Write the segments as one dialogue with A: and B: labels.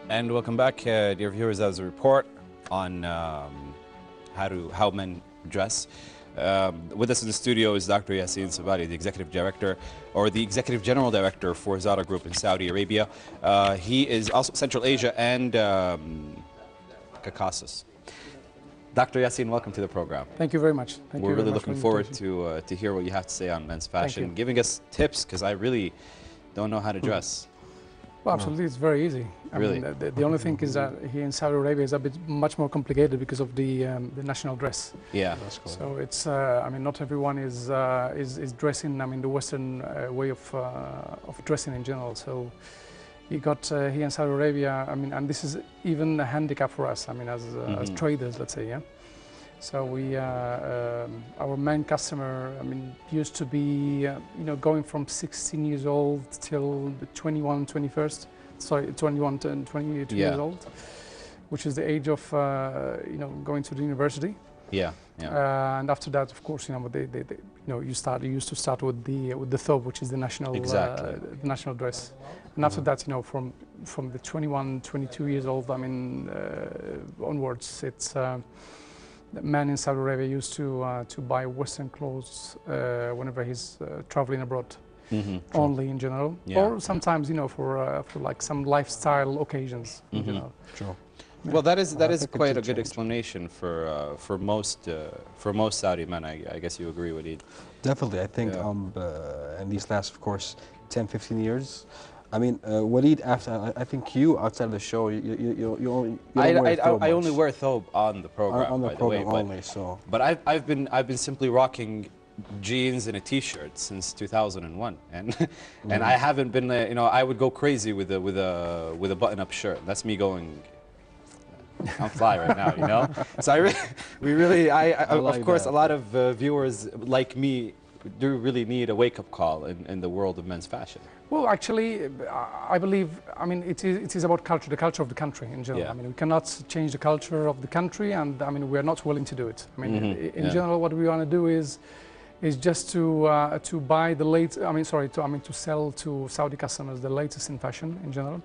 A: And welcome back, dear viewers. That was a report on how men dress. With us in the studio is Dr. Yassin صيباري, the Executive Director, or the Executive General Director for Zara Group in Saudi Arabia. He is also Central Asia and Caucasus. Dr. Yassin, welcome to the program.
B: Thank you very much.
A: We're really looking forward to hear what you have to say on men's fashion, giving us tips, because I really don't know how to dress.
B: Well, absolutely, it's very easy. I mean, the only thing is that here in Saudi Arabia is a bit much more complicated because of the national dress.
A: Yeah, that's cool.
B: So it's I mean, not everyone is dressing. I mean, the Western way of dressing in general. So you got here in Saudi Arabia. I mean, and this is even a handicap for us. I mean, as traders, let's say, yeah. So we, our main customer, I mean, used to be, you know, going from 16 years old till the 21 to 22 years old, which is the age of, you know, going to the university.
A: Yeah, yeah.
B: And after that, of course, you know, you know, you used to start with the thobe, which is the national, the national dress. And after that, you know, from the 21, 22 years old, I mean, onwards, it's. The man in Saudi Arabia used to buy Western clothes whenever he's traveling abroad, only in general, or sometimes, you know, for like some lifestyle occasions. You know.
A: Sure. Yeah. Well, that is quite a good explanation for most Saudi men. I guess you agree with it.
C: Definitely, I think in these last, of course, 10, 15 years. I mean, Waleed, after I think you outside of the show, you only
A: I only wear thobe on the program.
C: On the program only,
A: But I've been simply rocking jeans and a T-shirt since 2001, and and I haven't been, you know, I would go crazy with a button-up shirt. That's me going. I'm fly right now, you know. So of course, a lot of viewers like me do really need a wake-up call in the world of men's fashion.
B: Well, actually, I believe, I mean, it is about culture, the culture of the country in general. Yeah. I mean, we cannot change the culture of the country, and I mean, we are not willing to do it. I mean, in general, what we want to do is just to buy the to sell to Saudi customers the latest in fashion in general.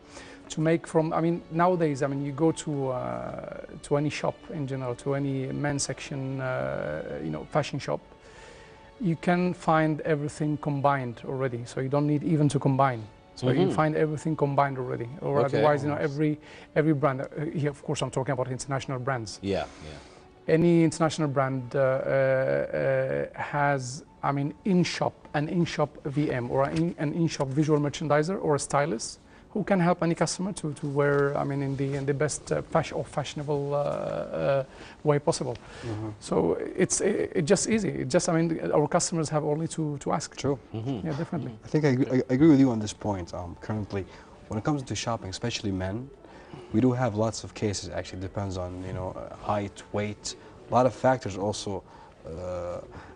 B: To make from, I mean, nowadays, I mean, you go to any shop in general, to any men's section, you know, fashion shop. You can find everything combined already, so you don't need even to combine. So you find everything combined already, or otherwise, you know, every brand. Here, of course, I'm talking about international brands.
A: Yeah, yeah.
B: Any international brand has, I mean, in-shop VM or an in-shop visual merchandiser or a stylist who can help any customer to wear, I mean, in the best fashionable way possible. So it's just easy. It just, I mean, our customers have only to ask.
C: True.
B: Yeah, definitely.
C: I think I agree with you on this point. Currently, when it comes to shopping, especially men, we do have lots of cases. Actually, depends on, you know, height, weight, a lot of factors also.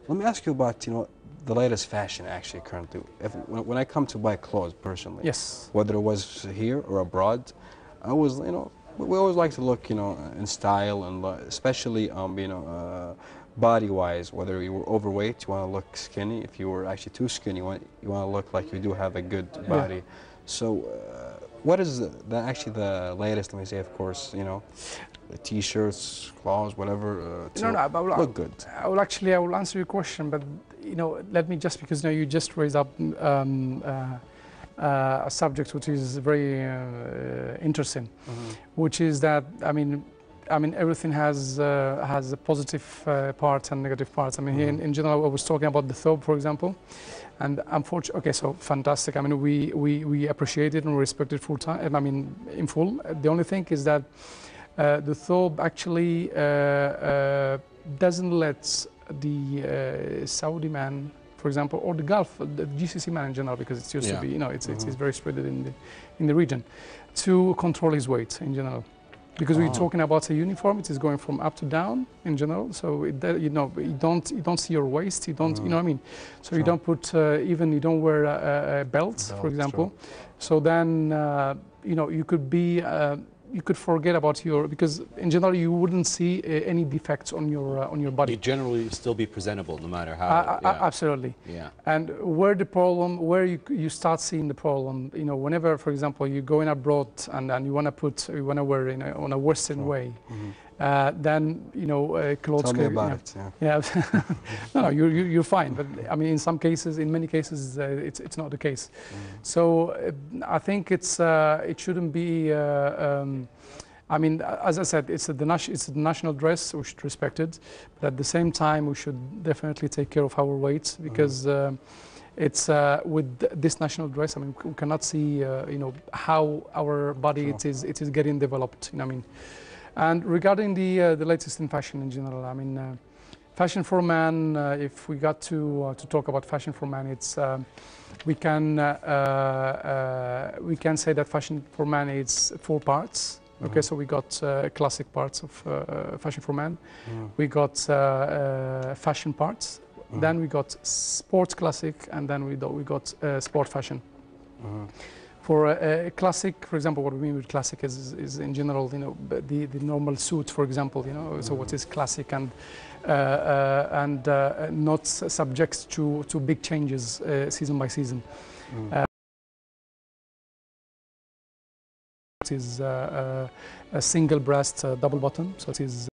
C: Let me ask you about, you know, the latest fashion actually currently. When I come to buy clothes personally,
B: yes,
C: whether it was here or abroad, I always, you know, we always like to look, you know, in style, and especially you know, body-wise. Whether you were overweight, you want to look skinny. If you were actually too skinny, you want to look like you do have a good body. So what is actually the latest? Let me say, of course, you know, the T-shirts, clothes, whatever. To look good.
B: I will answer your question, but you know, let me just, because you know, you just raised up a subject which is very interesting, which is that I mean everything has a positive part and negative parts. I mean, here in general, I was talking about the thobe, for example, and unfortunately, okay, so fantastic. I mean, we appreciate it and respect it full time. I mean, in full. The only thing is that the thobe actually doesn't let the Saudi man, for example, or the Gulf, the GCC man in general, because it's used to be, you know, it's very spread in the region, to control his weight in general. Because we're talking about a uniform, it is going from up to down in general. So you know, you don't see your waist, you don't, you know what I mean. So you don't put you don't wear a belt, for example. So then you know, you could be you could forget about your, because in general you wouldn't see any defects on your body.
A: You generally still be presentable no matter how.
B: Absolutely.
A: Yeah.
B: And where the problem, where you start seeing the problem, you know, whenever, for example, you're going abroad and you want to wear in on a Western way. Then you know clothes.
C: Tell me about it.
B: Yeah. No, you're fine. But I mean, in some cases, in many cases, it's not the case. So I think it shouldn't be. I mean, as I said, it's the national dress. We should respect it, but at the same time, we should definitely take care of our weight because. It's with this national dress. I mean, we cannot see, you know, how our body it is getting developed. You know what I mean? And regarding the latest in fashion in general, I mean, fashion for man. If we got to talk about fashion for man, it's we can say that fashion for man is 4 parts. Okay, so we got classic parts of fashion for man. We got fashion parts. Then we got sports classic, and then we got sport fashion. For a classic, for example, what we mean with classic is in general, you know, the normal suit, for example, you know, so what is classic and not subject to big changes season by season. It is a single breast, double bottom, so it is